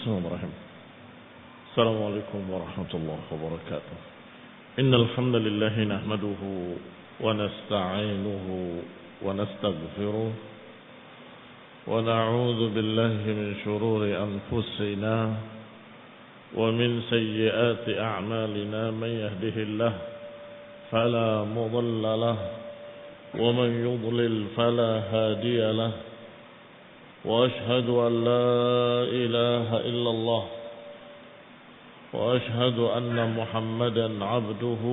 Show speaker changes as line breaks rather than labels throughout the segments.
Bismillahirrahmanirrahim. Assalamualaikum warahmatullahi wabarakatuh. Innal hamdalillah nahmaduhu wa nasta'inuhu wa nastaghfiruh wa na'udzu billahi min shururi anfusina wa min sayyiati a'malina man yahdihillahu fala mudilla lahu wa man yudlil fala hadiya lahu. وأشهد أن لا إله إلا الله وأشهد أن محمدا عبده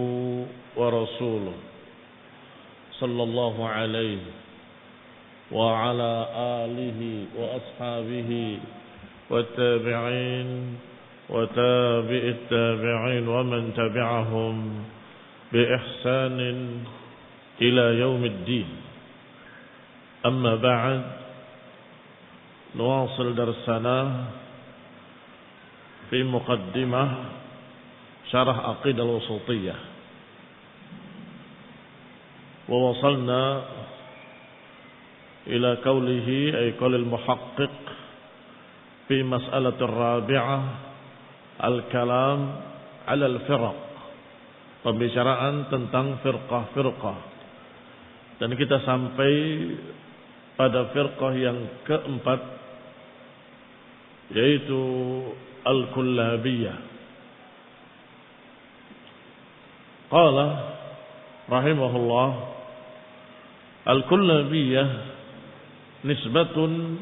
ورسوله صلى الله عليه وعلى آله وأصحابه والتابعين وتابع التابعين ومن تبعهم بإحسان إلى يوم الدين. أما بعد، نواصل درسنا في مقدمة شرح عقيدة الوسطية، ووصلنا إلى قوله أي قول المحقق في مسألة الرابعة الكلام على الفرق، pembicaraan tentang firqah-firqah, dan kita sampai pada firqah yang keempat, yaitu Al-Kullabiyah. Qala rahimahullah, Al-Kullabiyah nisbatun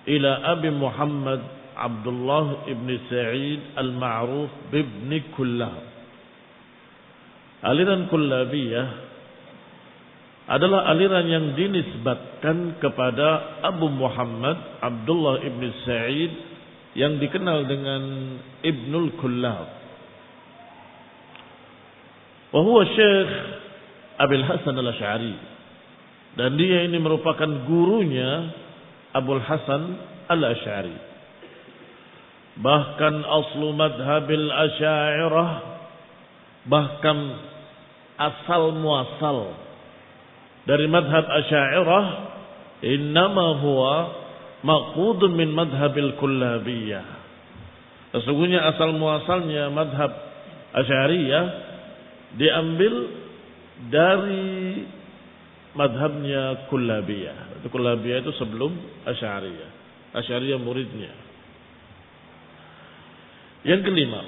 ila Abi Muhammad Abdullah ibn Sa'id al-Ma'ruf bibni Kullab. Aliran Kullabiyah adalah aliran yang dinisbatkan kepada Abu Muhammad Abdullah ibn Sa'id yang dikenal dengan Ibnul Kullab. Wa huwa Syekh Abil Hasan al-Asy'ari, dan dia ini merupakan gurunya Abul Hasan al-Asy'ari. Bahkan aslu madhabil Asy'ariyah, bahkan asal muasal dari madhab Asy'ariyah, innama huwa maqudun min madhabil Kullabiyah. Sesungguhnya asal muasalnya madhab Asy'ariyah diambil dari madhabnya Kullabiyah. Kullabiyah itu sebelum Asy'ariyah. Asy'ariyah muridnya. Yang kelima,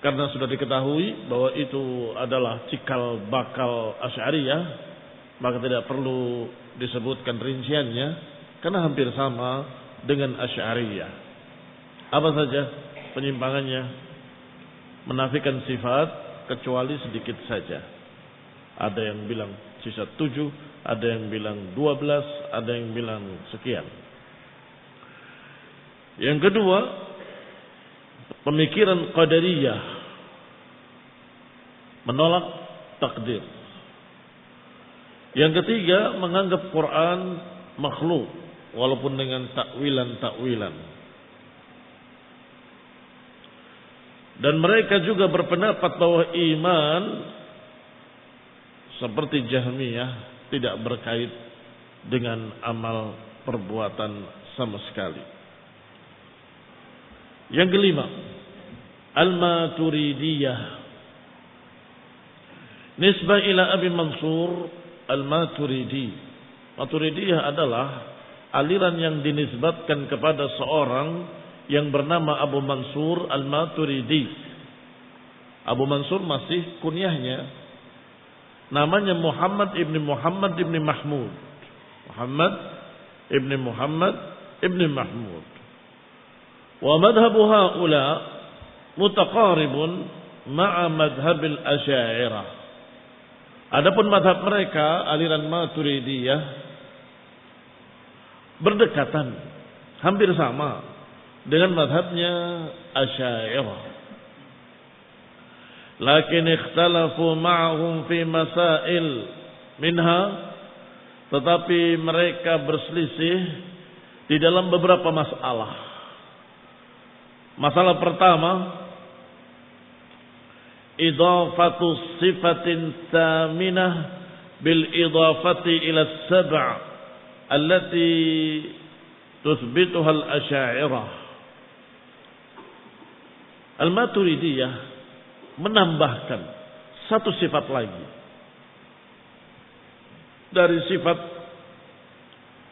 karena sudah diketahui bahwa itu adalah cikal bakal Asy'ariyah, maka tidak perlu disebutkan rinciannya karena hampir sama dengan Asy'ariyah. Apa saja penyimpangannya? Menafikan sifat kecuali sedikit saja. Ada yang bilang sisa 7, ada yang bilang 12, ada yang bilang sekian. Yang kedua, pemikiran Qadariyah, menolak takdir. Yang ketiga, menganggap Quran makhluk walaupun dengan takwilan-takwilan. Dan mereka juga berpendapat bahwa iman seperti Jahmiyah tidak berkait dengan amal perbuatan sama sekali. Yang kelima, Al-Maturidiyah, nisbah ila Abi Mansur Al-Maturidi. Maturidiyah adalah aliran yang dinisbatkan kepada seorang yang bernama Abu Mansur Al-Maturidi. Abu Mansur masih kunyahnya, namanya Muhammad ibn Muhammad ibn Mahmud. Muhammad ibn Muhammad ibn Mahmud. Wa madhabu haula mutaqaribun ma'a madhabil Asy'ariyah. Adapun madhab mereka, aliran Maturidiyah, berdekatan, hampir sama dengan madhabnya Asy'ariyah. Lakin ikhtalafu ma'hum fi masail minha, tetapi mereka berselisih di dalam beberapa masalah. Masalah pertama, idafatu sifatin thaminah bil idafati ila sab' allati tuthbituha al-asy'ariyah. Al-Maturidiyah menambahkan satu sifat lagi dari sifat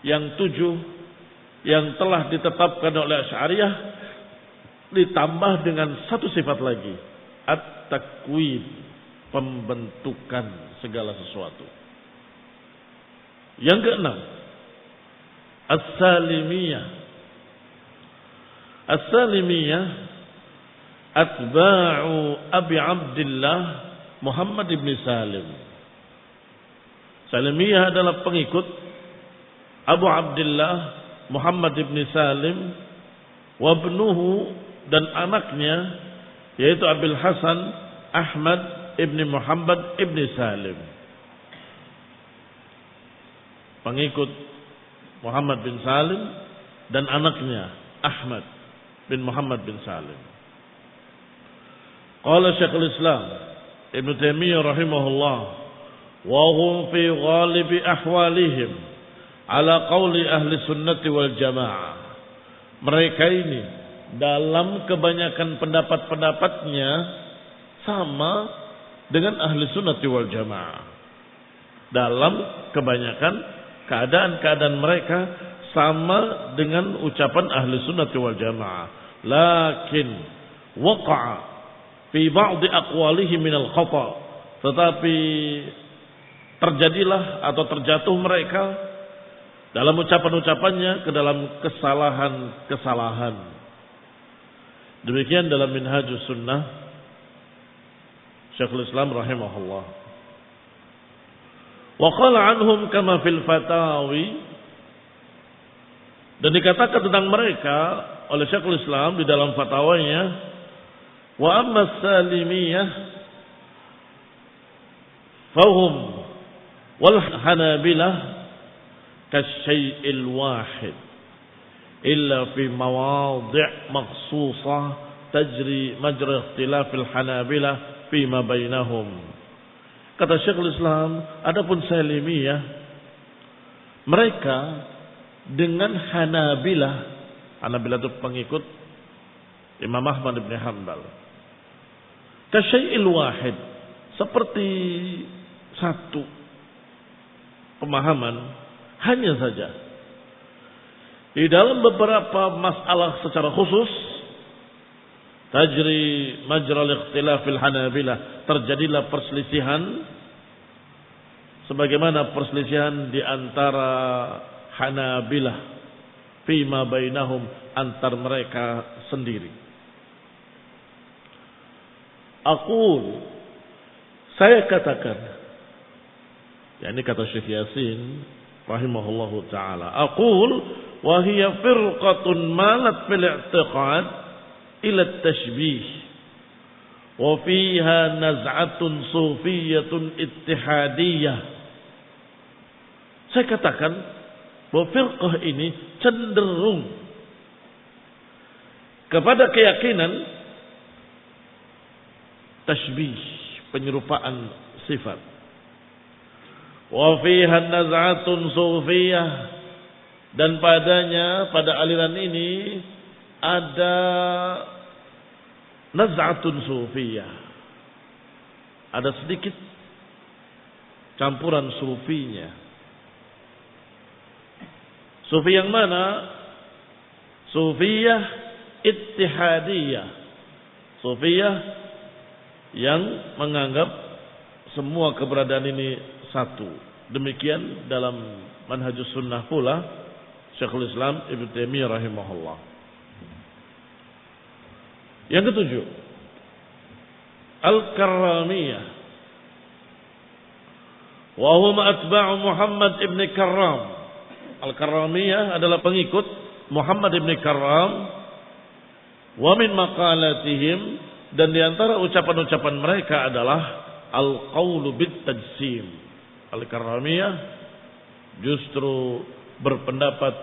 yang 7 yang telah ditetapkan oleh Asy'ariyah, ditambah dengan satu sifat lagi, at-takwin, pembentukan segala sesuatu. Yang keenam, as-salimiyah. As-salimiyah atba'u Abi Abdillah Muhammad ibn Salim. Salimiyah adalah pengikut Abu Abdillah Muhammad ibn Salim wa ibnuhu, dan anaknya yaitu Abil Hasan Ahmad ibn Muhammad ibn Salim. Pengikut Muhammad bin Salim dan anaknya Ahmad bin Muhammad bin Salim. Qala Syekhul Islam Ibn Taimiyah rahimahullah, wa hum fi ghalibi ahwalihim ala qawli ahli sunnati wal jamaah. Mereka ini dalam kebanyakan pendapat-pendapatnya sama dengan ahli sunnati wal jamaah. Dalam kebanyakan keadaan-keadaan mereka sama dengan ucapan ahli sunnati wal jamaah. Lakin waqa'a fi ba'di aqwalihi minal khata'. Tetapi terjadilah atau terjatuh mereka dalam ucapan-ucapannya ke dalam kesalahan-kesalahan. Demikian dalam Minhajus Sunnah Syekhul Islam rahimahullah. Wa qala anhum kama fil fatawi, dan dikatakan tentang mereka oleh Syekhul Islam di dalam fatwanya, wa amma salimiyah fahum wal hanabilah kasyai'il wahid illa fi mawadhi' makhsusah tajri majra ikhtilafil hanabilah fi ma bainahum. Kata Syekhul Islam, adapun salimiyah mereka dengan Hanabilah. Hanabilah itu pengikut Imam Ahmad bin Hanbal. Kasyai'il wahid, seperti satu pemahaman, hanya saja di dalam beberapa masalah secara khusus tajri majral ikhtilafil hanabilah, terjadilah perselisihan sebagaimana perselisihan di antara Hanabilah fima bainahum, antar mereka sendiri. Aqul, saya katakan, yakni kata Syekh Yasin rahimahullahu taala, aqul wa hiya firqatun malat fil i'tiqad ila at-tashbih wa fiha naz'atun sufiyyatun ittihadiyah. Saya katakan bahwa firqah ini cenderung kepada keyakinan tashbih, penyerupaan sifat. Wa fiha naz'atun sufiyah, dan padanya, pada aliran ini ada naz'atun sufiyah, ada sedikit campuran sufinya. Sufi yang mana? Sufiyah ittihadiyah, sufiyah yang menganggap semua keberadaan ini satu. Demikian dalam Manhajus Sunnah pula Syekhul Islam Ibn Taimiyah rahimahullah. Yang ketujuh, Al-Karramiyah, wa hum atba'u Muhammad ibn Karram. Al-Karramiyah adalah pengikut Muhammad ibn Karram. Wa min maqalatihim, dan di antara ucapan-ucapan mereka adalah al-qaulu bit-tajsim. Al-Karramiyah justru berpendapat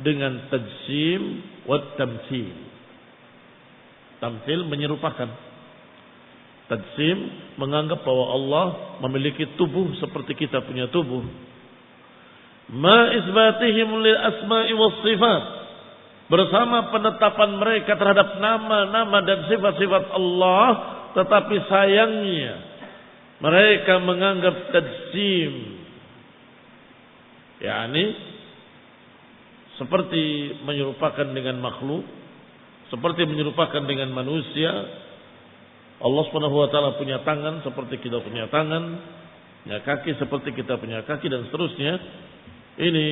dengan tajsim wa tamtsil. Tamtsil menyerupakan. Tajsim menganggap bahwa Allah memiliki tubuh seperti kita punya tubuh. Ma isbatihim lil asma'i was sifat, bersama penetapan mereka terhadap nama-nama dan sifat-sifat Allah, tetapi sayangnya mereka menganggap tajsim, yakni seperti menyerupakan dengan makhluk, seperti menyerupakan dengan manusia. Allah Subhanahu wa taala punya tangan seperti kita punya tangan, punya kaki seperti kita punya kaki, dan seterusnya. Ini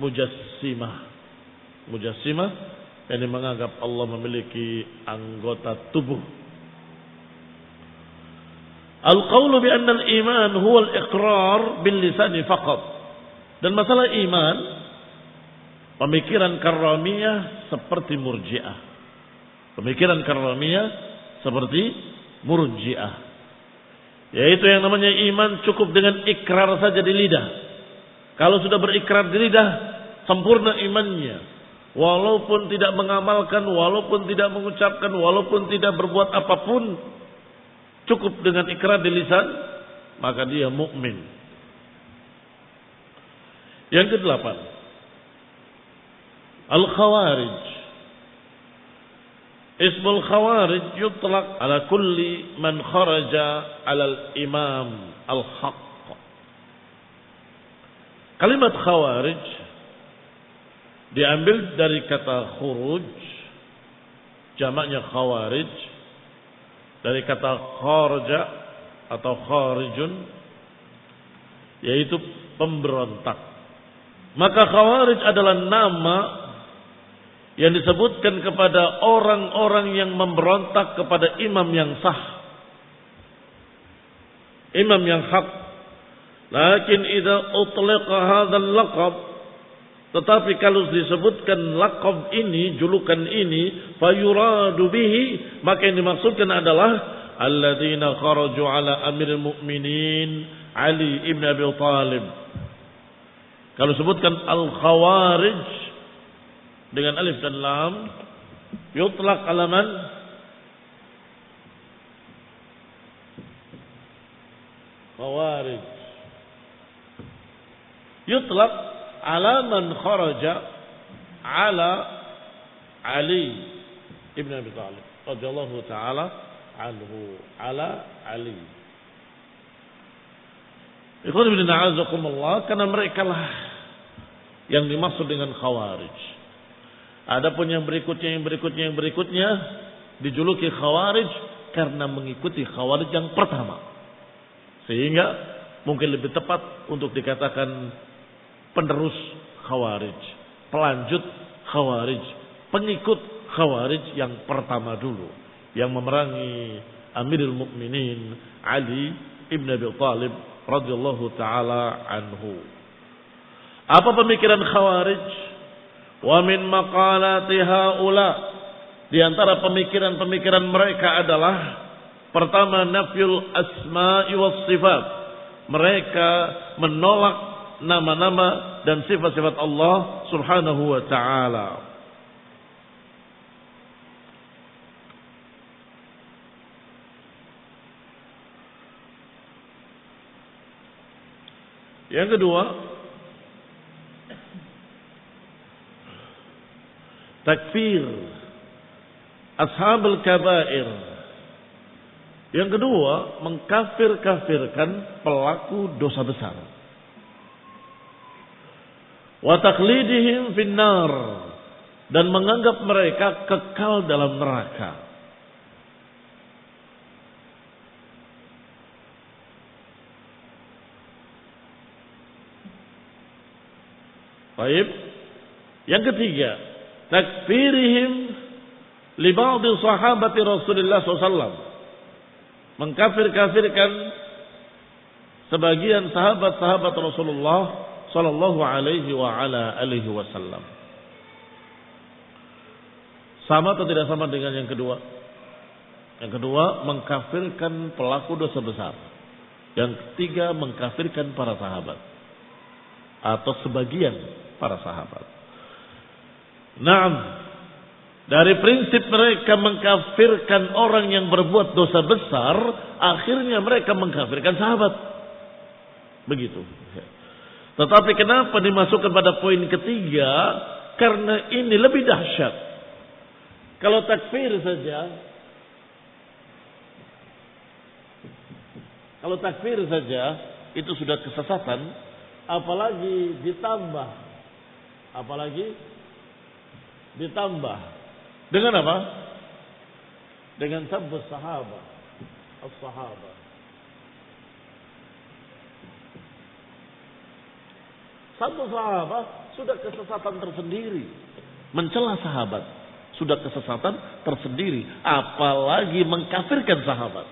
mujassimah. Mujassimah yang menganggap Allah memiliki anggota tubuh. Al-qawlu bi anna al-iman huwa al-iqrar bil lisani faqat. Dan masalah iman, pemikiran karramiyah seperti murji'ah. Pemikiran karramiyah seperti murji'ah. Yaitu yang namanya iman cukup dengan ikrar saja di lidah. Kalau sudah berikrar di lidah, sempurna imannya. Walaupun tidak mengamalkan, walaupun tidak mengucapkan, walaupun tidak berbuat apapun, cukup dengan ikrar di lisan, maka dia mukmin. Yang ke-8, Al-Khawarij. Ismul Khawarij yutlaq ala kulli man kharaja ala al-imam al-haq. Kalimat Khawarij diambil dari kata khuruj, jamaknya khawarij, dari kata kharaja atau kharijun, yaitu pemberontak. Maka khawarij adalah nama yang disebutkan kepada orang-orang yang memberontak kepada imam yang sah, imam yang hak. Lakin idza utliqa hadzal laqab, tetapi kalau disebutkan laqab ini, julukan ini, fayuradu bihi, maka yang dimaksudkan adalah alladzina kharaju ala amiril mu'minin Ali ibn Abi Thalib. Kalau sebutkan al-khawarij dengan alif dan lam, yutlaq ala man? Khawarij yutlaq ala man kharaja ala Ali ibn Abi Thalib radhiyallahu ta'ala anhu, ala Ali. Ikhwan ibn a'azakumullah, karena mereka lah yang dimaksud dengan khawarij. Adapun yang berikutnya dijuluki khawarij karena mengikuti khawarij yang pertama. Sehingga mungkin lebih tepat untuk dikatakan penerus khawarij, pelanjut khawarij, pengikut khawarij yang pertama dulu, yang memerangi Amirul Mukminin Ali ibn Abi Thalib radhiyallahu taala anhu. Apa pemikiran khawarij? Wa min maqalati haula, di antara pemikiran-pemikiran mereka adalah pertama, nafyul asma'i was sifat. Mereka menolak nama-nama dan sifat-sifat Allah Subhanahu wa ta'ala. Yang kedua, takfir ashabul kabair. Yang kedua, mengkafir-kafirkan pelaku dosa besar. Wa taqlidihim finnar, dan menganggap mereka kekal dalam neraka. Baik. Yang ketiga, takfirihim li ba'd sahabati Rasulullah SAW. Mengkafir-kafirkan sebagian sahabat-sahabat Rasulullah sallallahu alaihi wa ala alihi wasallam. Sama atau tidak sama dengan yang kedua? Yang kedua, mengkafirkan pelaku dosa besar. Yang ketiga, mengkafirkan para sahabat atau sebagian para sahabat. Naam, dari prinsip mereka mengkafirkan orang yang berbuat dosa besar, akhirnya mereka mengkafirkan sahabat. Begitu. Tetapi kenapa dimasukkan pada poin ketiga? Karena ini lebih dahsyat. Kalau takfir saja itu sudah kesesatan, apalagi ditambah dengan apa? Dengan sabbus sahabah, as-sahabah. Sabbus sahabah sudah kesesatan tersendiri. Mencela sahabat sudah kesesatan tersendiri, apalagi mengkafirkan sahabat.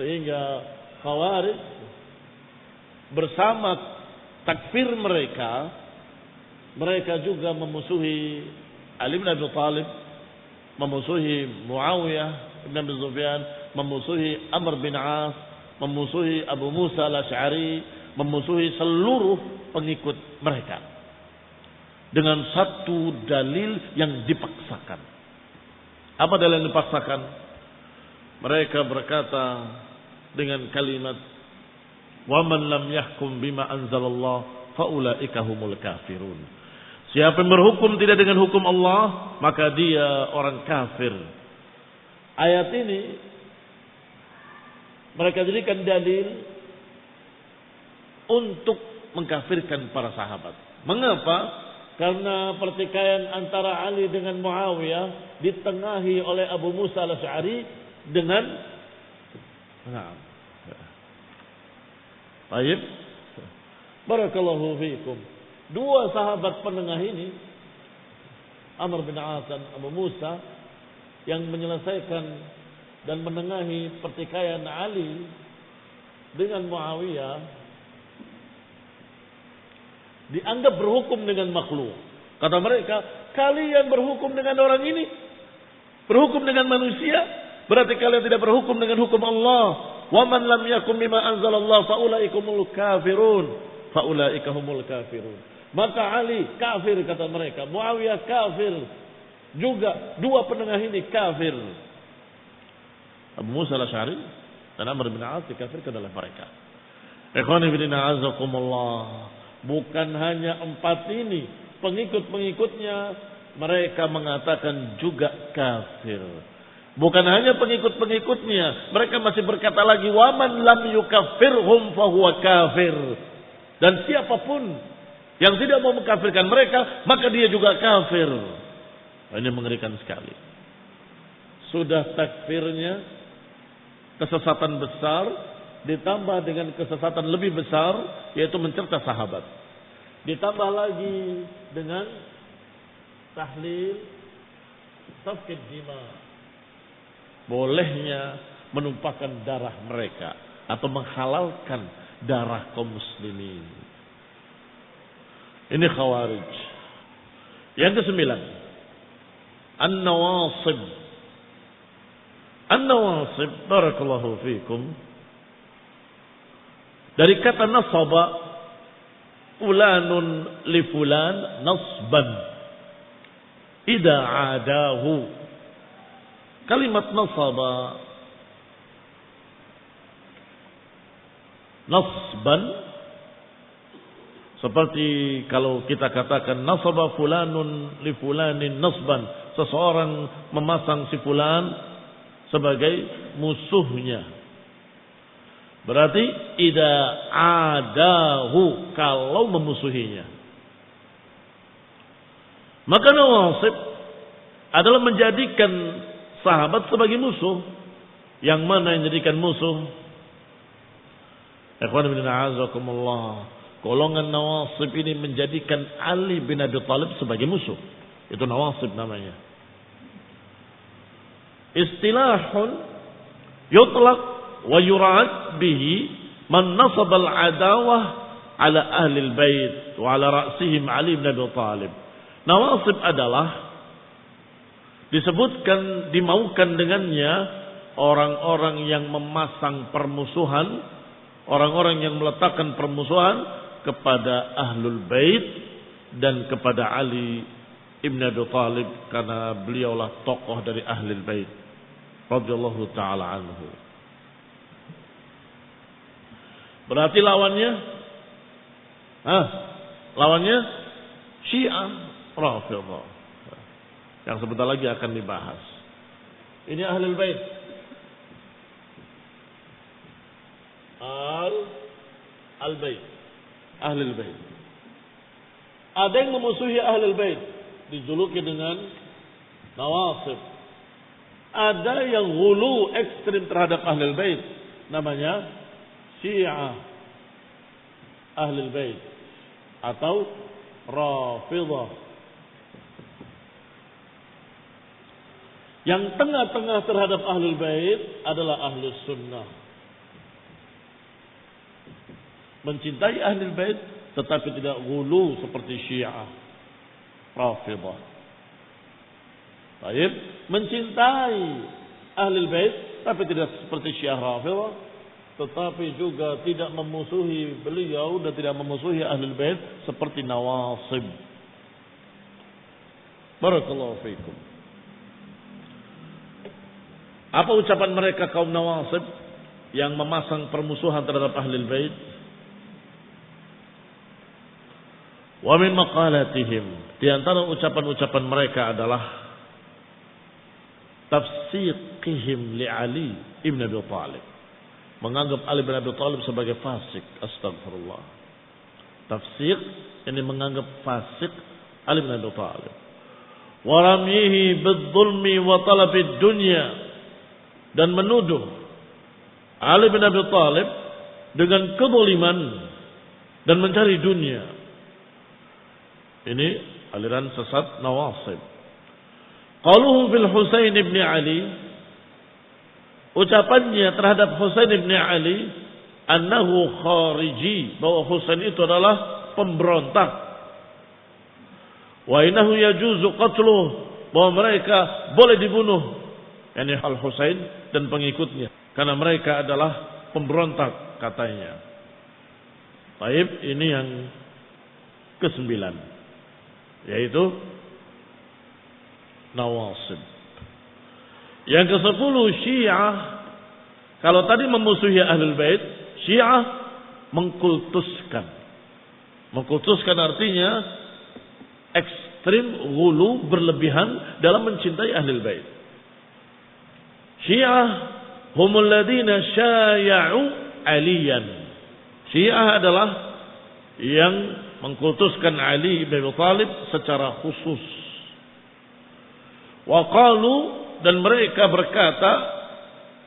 Sehingga Khawarij bersama takfir mereka juga memusuhi Ali bin Abi Thalib, memusuhi Muawiyah bin Abi Sufyan, memusuhi Amr bin As, memusuhi Abu Musa al-Asy'ari, memusuhi seluruh pengikut mereka dengan satu dalil yang dipaksakan. Apa dalil yang dipaksakan? Mereka berkata dengan kalimat wa man lam yahkum bima anzalallah faulaika humul kafirun. Siapa yang berhukum tidak dengan hukum Allah, maka dia orang kafir. Ayat ini mereka jadikan dalil untuk mengkafirkan para sahabat. Mengapa? Karena pertikaian antara Ali dengan Muawiyah ditengahi oleh Abu Musa al-Asy'ari dengan Baik. Barakallahu fiikum. Dua sahabat penengah ini, Amr bin As dan Abu Musa, yang menyelesaikan dan menengahi pertikaian Ali dengan Muawiyah, dianggap berhukum dengan makhluk. Kata mereka, kalian berhukum dengan orang ini, berhukum dengan manusia, berarti kalian tidak berhukum dengan hukum Allah. Wa man lam yakum bima anzalallah faulaikumul kafirun. Faulaikumul kafirun. Maka Ali kafir kata mereka, Muawiyah kafir juga, dua penengah ini kafir. Abu Musa al-Asy'ari dan Amr bin As dikafirkan oleh mereka. Ikhwani fillah azakumullah. Bukan hanya empat ini, pengikut-pengikutnya mereka mengatakan juga kafir. Bukan hanya pengikut-pengikutnya, mereka masih berkata lagi wa man lam yukaffirhum fahuwa kafir. Dan siapapun yang tidak mau mengkafirkan mereka, maka dia juga kafir. Ini mengerikan sekali. Sudah takfirnya kesesatan besar, ditambah dengan kesesatan lebih besar, yaitu mencerca sahabat. Ditambah lagi dengan tahlil safkid dima, bolehnya menumpahkan darah mereka atau menghalalkan darah kaum muslimin. Ini Khawarij. Yang kesembilan, An-Nawasib. An-Nawasib, barakallahu fiikum, dari kata nasaba, fulanun li fulan nasban idza adahu. Kalimat nasaba, nasban, seperti kalau kita katakan nasaba fulanun li fulanin nasban, seseorang memasang si fulan sebagai musuhnya. Berarti idza adahu, kalau memusuhinya. Maka nawasib adalah menjadikan sahabat sebagai musuh. Yang mana yang jadikan musuh? Ikhwan bin a'azakumullah. Golongan nawasib ini menjadikan Ali bin Abi Thalib sebagai musuh. Itu nawasib namanya. Istilahun yutlaq wa yurad bihi man nasab al-adawah ala ahli al-bait wa ala ra'sihim Ali bin Abi Thalib. Nawasib adalah disebutkan, dimaukan dengannya orang-orang yang memasang permusuhan, orang-orang yang meletakkan permusuhan kepada ahlul bait dan kepada Ali ibn Abi Thalib, karena beliaulah tokoh dari ahlul bait radhiyallahu taala anhu. Berarti lawannya Syiah, Rafidhah. Yang sebentar lagi akan dibahas. Ini Ahlul Bait. Al-Bait. Ahlul Bait. Ada yang memusuhi Ahlul Bait, dijuluki dengan Nawasib. Ada yang ghulu ekstrim terhadap Ahlul Bait, namanya Syiah Ahlul Bait atau Rafidhah. Yang tengah-tengah terhadap Ahlul Bait adalah Ahlus Sunnah. Mencintai Ahlul Bait tetapi tidak ghulu seperti Syiah Rafidhah. Baik, mencintai Ahlul Bait tapi tidak seperti Syiah Rafidhah, tetapi juga tidak memusuhi beliau dan tidak memusuhi Ahlul Bait seperti Nawasib. Barakallahu fiikum. Apa ucapan mereka kaum Nawasib yang memasang permusuhan terhadap Ahlul Bait? Wa min maqalatihim, di antara ucapan-ucapan mereka adalah tafsiqihim li Ali ibn Abi Thalib, menganggap Ali bin Abi Thalib sebagai fasik. Astagfirullah. Tafsiq ini menganggap fasik Ali bin Abi Thalib. Wa ramyihi bidzulmi wa talabid dunya, dan menuduh Ali bin Abi Thalib dengan kezaliman dan mencari dunia. Ini aliran sesat Nawasib. Qaluhu fil Husain ibn Ali, ucapannya terhadap Husain ibn Ali, annahu khariji, bahwa Husain itu adalah pemberontak. Wa innahu yajuzu qatluh, bahwa mereka boleh dibunuh, yakni Al-Husain dan pengikutnya, karena mereka adalah pemberontak katanya. Baik, ini yang ke-9, yaitu Nawasib. Yang ke-10 Syiah. Kalau tadi memusuhi Ahlul Bait, Syiah mengkultuskan. Mengkultuskan artinya ekstrim, ghulu, berlebihan dalam mencintai Ahlul Bait. Syiah humul ladina syaya'u aliyan. Syiah adalah yang mengkultuskan Ali bin Abi Thalib secara khusus. Wa qalu, dan mereka berkata,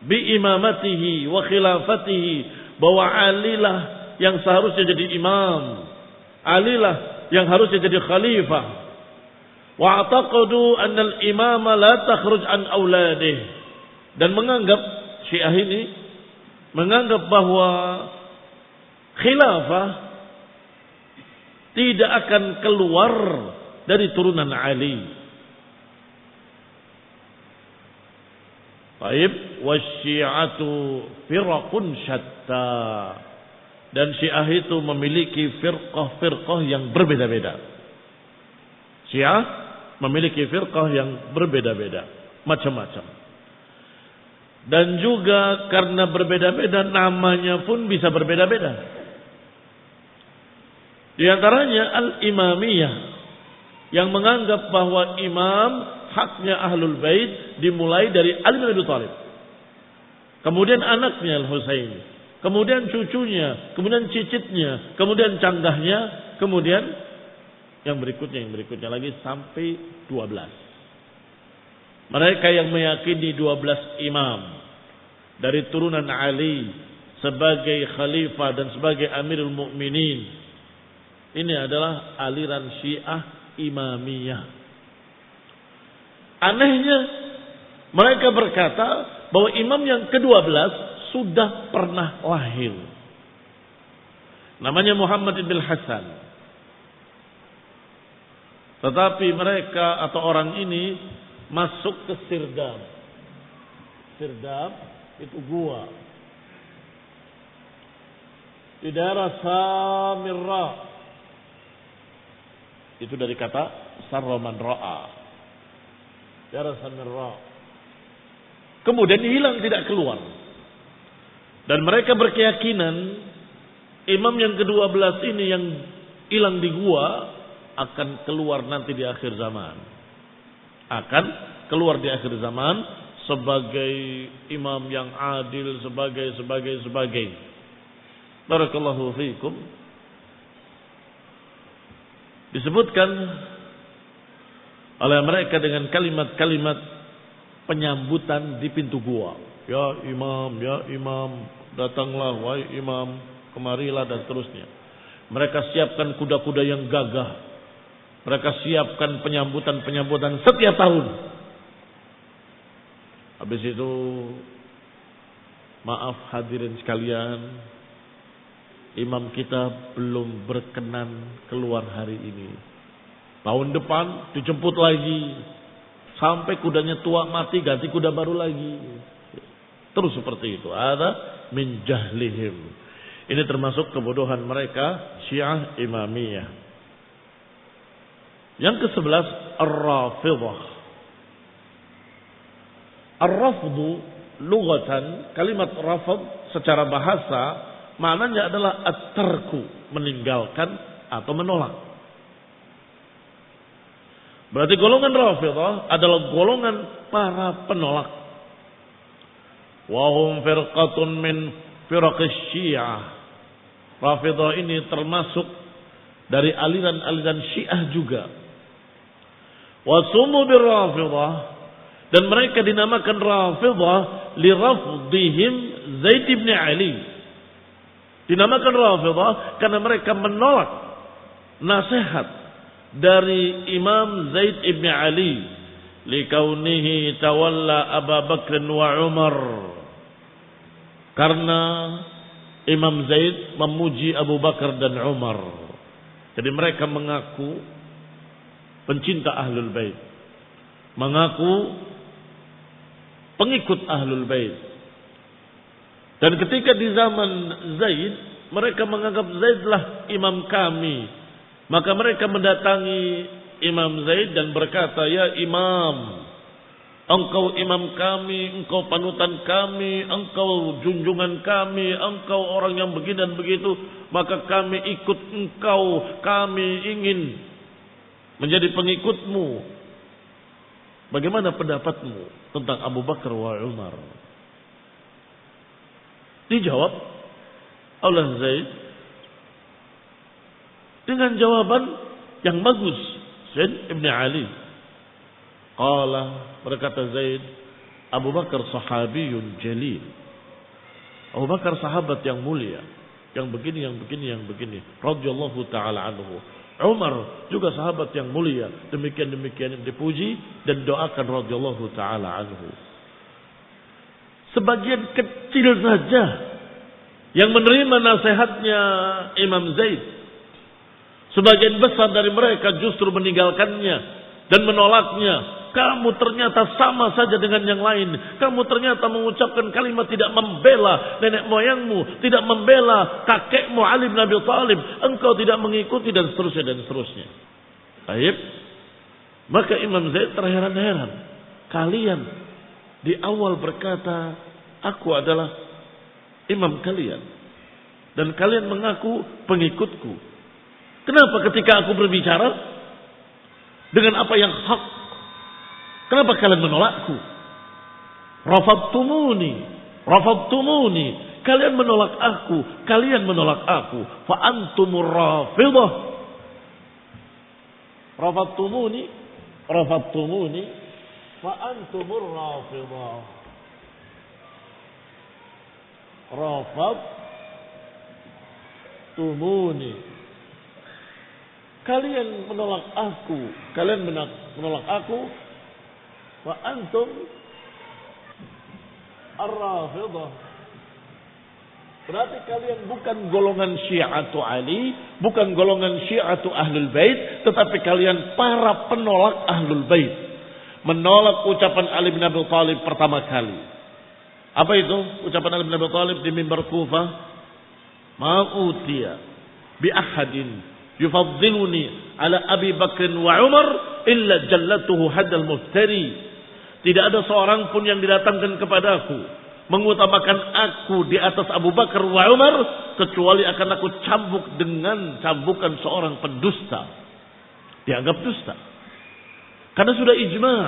bi imamatihi wa khilafatihi, bahwa Ali lah yang seharusnya jadi imam, Ali lah yang harusnya jadi khalifah. Wa ataqadu anna al-imama la takhruj an auladih, dan menganggap, Syiah ini menganggap bahwa khilafah tidak akan keluar dari turunan Ali. Baik, wasyi'atu firqun syatta, dan Syiah itu memiliki firqah-firqah yang berbeda-beda. Syiah memiliki firqah yang berbeda-beda, macam-macam. Dan juga karena berbeda-beda, namanya pun bisa berbeda-beda. Di antaranya Al-Imamiyah, yang menganggap bahwa imam haknya Ahlul Bait dimulai dari Ali bin Abi Thalib, kemudian anaknya Al-Husain, kemudian cucunya, kemudian cicitnya, kemudian canggahnya, kemudian yang berikutnya lagi sampai 12. Mereka yang meyakini 12 imam dari turunan Ali sebagai khalifah dan sebagai Amirul Mukminin. Ini adalah aliran Syiah Imamiyah. Anehnya, mereka berkata bahwa imam yang ke-12 sudah pernah lahir. Namanya Muhammad ibn Hasan. Tetapi mereka atau orang ini masuk ke Sirdab. Sirdab itu gua di daerah Samirra. Itu dari kata sarra man ra'a, daerah Samirra. Kemudian hilang, tidak keluar. Dan mereka berkeyakinan imam yang ke-12 ini yang hilang di gua akan keluar nanti di akhir zaman. Akan keluar di akhir zaman sebagai imam yang adil, sebagai. Barakallahu fiikum. Disebutkan oleh mereka dengan kalimat-kalimat penyambutan di pintu gua. Ya imam, datanglah wahai imam, kemarilah dan seterusnya. Mereka siapkan kuda-kuda yang gagah. Mereka siapkan penyambutan setiap tahun. Habis itu, maaf hadirin sekalian, imam kita belum berkenan keluar hari ini. Tahun depan dijemput lagi. Sampai kudanya tua mati, ganti kuda baru lagi. Terus seperti itu. Ada min jahlihim. Ini termasuk kebodohan mereka, Syiah Imamiyah. Yang ke-11, Ar-Rafidhah. Ar-Rafdu lughatan, kalimat rafad secara bahasa maknanya adalah at-tarku, meninggalkan atau menolak. Berarti golongan Rafidhah adalah golongan para penolak. Wa hum firqatun min firaqis Syiah. Rafidhah ini termasuk dari aliran-aliran Syiah juga. Wa sumu bir Rafidhah, dan mereka dinamakan Rafidhah li rafdihim Zaid bin Ali. Dinamakan Rafidhah karena mereka menolak nasihat dari Imam Zaid bin Ali likaunihi tawalla Abu Bakr wa Umar, karena Imam Zaid memuji Abu Bakar dan Umar. Jadi mereka mengaku pencinta Ahlul Bait, mengaku pengikut Ahlul Bait. Dan ketika di zaman Zaid, mereka menganggap Zaidlah imam kami. Maka mereka mendatangi Imam Zaid dan berkata, ya imam, engkau imam kami, engkau panutan kami, engkau junjungan kami, engkau orang yang begini dan begitu, maka kami ikut engkau, kami ingin menjadi pengikutmu. Bagaimana pendapatmu tentang Abu Bakar wa Umar? Dijawab oleh Zaid dengan jawaban yang bagus. Zaid ibn Ali. Qala, berkata Zaid, Abu Bakar sahabiyun jalil. Abu Bakar sahabat yang mulia, yang begini, radhiyallahu taala anhu. Umar juga sahabat yang mulia, demikian yang dipuji dan doakan radhiyallahu taala anhu. Sebagian kecil saja yang menerima nasihatnya Imam Zaid. Sebagian besar dari mereka justru meninggalkannya dan menolaknya. Kamu ternyata sama saja dengan yang lain. Kamu ternyata mengucapkan kalimat tidak membela nenek moyangmu, tidak membela kakekmu Ali bin Abi Thalib. Engkau tidak mengikuti dan seterusnya. Baik. Maka Imam Zaid terheran-heran. Kalian di awal berkata, aku adalah imam kalian. Dan kalian mengaku pengikutku. Kenapa ketika aku berbicara dengan apa yang hak, kenapa kalian menolakku? Rafadtumuni. Kalian menolak aku. Fa antumur Rafidhah. Rafadtumuni. Fa antumur Rafidhah. Rafadtumuni. Kalian menolak aku, wa antum ar-Rafidhah. Berarti kalian bukan golongan Syi'atu Ali, bukan golongan Syi'atu Ahlul Bait, tetapi kalian para penolak Ahlul Bait. Menolak ucapan Ali bin Abi Thalib pertama kali. Apa itu ucapan Ali bin Abi Thalib di mimbar Kufah? Ma'utiya bi ahadin yufaddiluni ala Abi Bakr wa Umar illa jallatuhu hadal muftari. Tidak ada seorang pun yang didatangkan kepadaku mengutamakan aku di atas Abu Bakar wa Umar kecuali akan aku cambuk dengan cambukan seorang pendusta. dianggap dusta. Karena sudah ijma'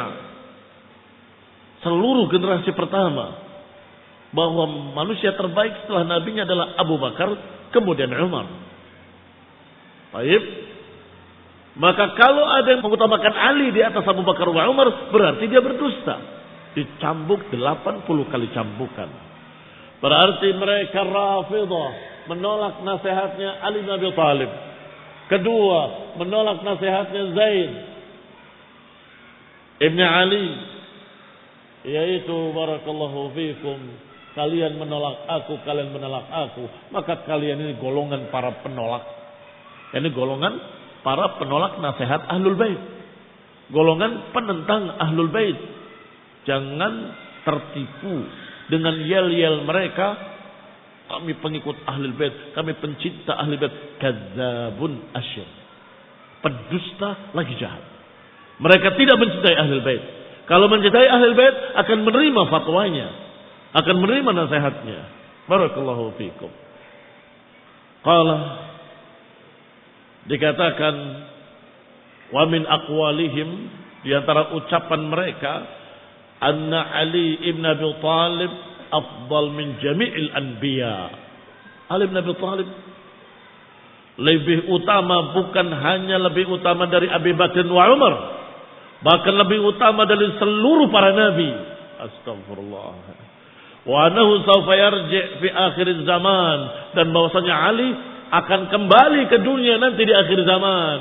seluruh generasi pertama bahwa manusia terbaik setelah nabinya adalah Abu Bakar, kemudian Umar. Baik. Maka kalau ada yang mengutamakan Ali di atas Abu Bakar wa Umar, berarti dia berdusta. Dicambuk 80 kali cambukan. Berarti mereka Rafidah, menolak nasihatnya Ali bin Abi Thalib. Kedua, menolak nasihatnya Zaid Ibn Ali, yaitu barakallahu fikum, kalian menolak aku, kalian menolak aku, maka kalian ini golongan para penolak. Ini golongan para penolak nasihat Ahlul Bait, golongan penentang Ahlul Bait. Jangan tertipu dengan yel-yel mereka. Kami pengikut Ahlul Bait, kami pencinta Ahlul Bait. Kadzabun asyir, pendusta lagi jahat. Mereka tidak mencintai Ahlul Bait. Kalau mencintai Ahlul Bait akan menerima fatwanya, akan menerima nasihatnya. Barakallahu fikum. Qala, dikatakan wa min aqwalihim, di antara ucapan mereka, anna Ali ibn Abi Thalib afdal min jami'il anbiya. Ali ibn Abi Thalib lebih utama, bukan hanya lebih utama dari Abu Bakar wa Umar, bahkan lebih utama dari seluruh para nabi. Astagfirullah. Wa annahu sawfa yarji' fi akhir zaman, dan bahwasanya Ali akan kembali ke dunia nanti di akhir zaman.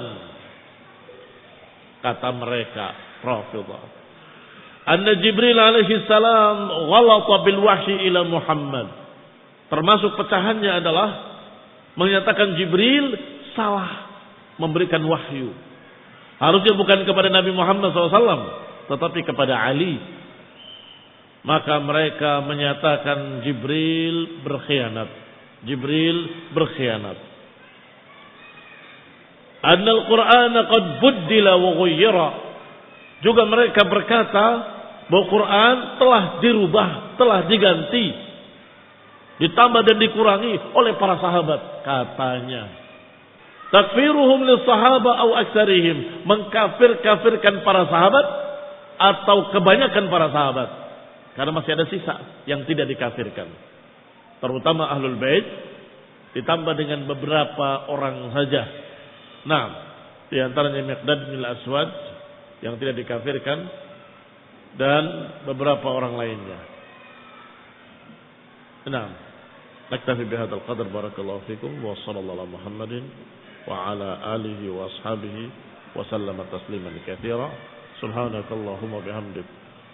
Kata mereka Rafidah, anna Jibril alaihi salam ghalata bil wahyi ila Muhammad. Termasuk pecahannya adalah menyatakan Jibril salah memberikan wahyu. Harusnya bukan kepada Nabi Muhammad SAW, tetapi kepada Ali. Maka mereka menyatakan Jibril berkhianat. Jibril berkhianat. Annal Qur'ana qad buddila wa ghayyara. Juga mereka berkata bahwa Quran telah dirubah, telah diganti, ditambah dan dikurangi oleh para sahabat. Katanya takfiruhum lis sahaba au aktsarihim, mengkafir-kafirkan para sahabat atau kebanyakan para sahabat. Karena masih ada sisa yang tidak dikafirkan, terutama Ahlul Bait, ditambah dengan beberapa orang saja. Nah, di antaranya Miqdad bin Al-Aswad yang tidak dikafirkan, dan beberapa orang lainnya. Nah, naktafi bihadzal qadar, barakallahu fikum, wa sallallahu ala Muhammadin wa ala alihi wa ashabihi wa sallama tasliman katsira. Subhanakallahumma bihamdik,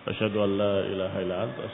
asyhadu an la ilaha illa anta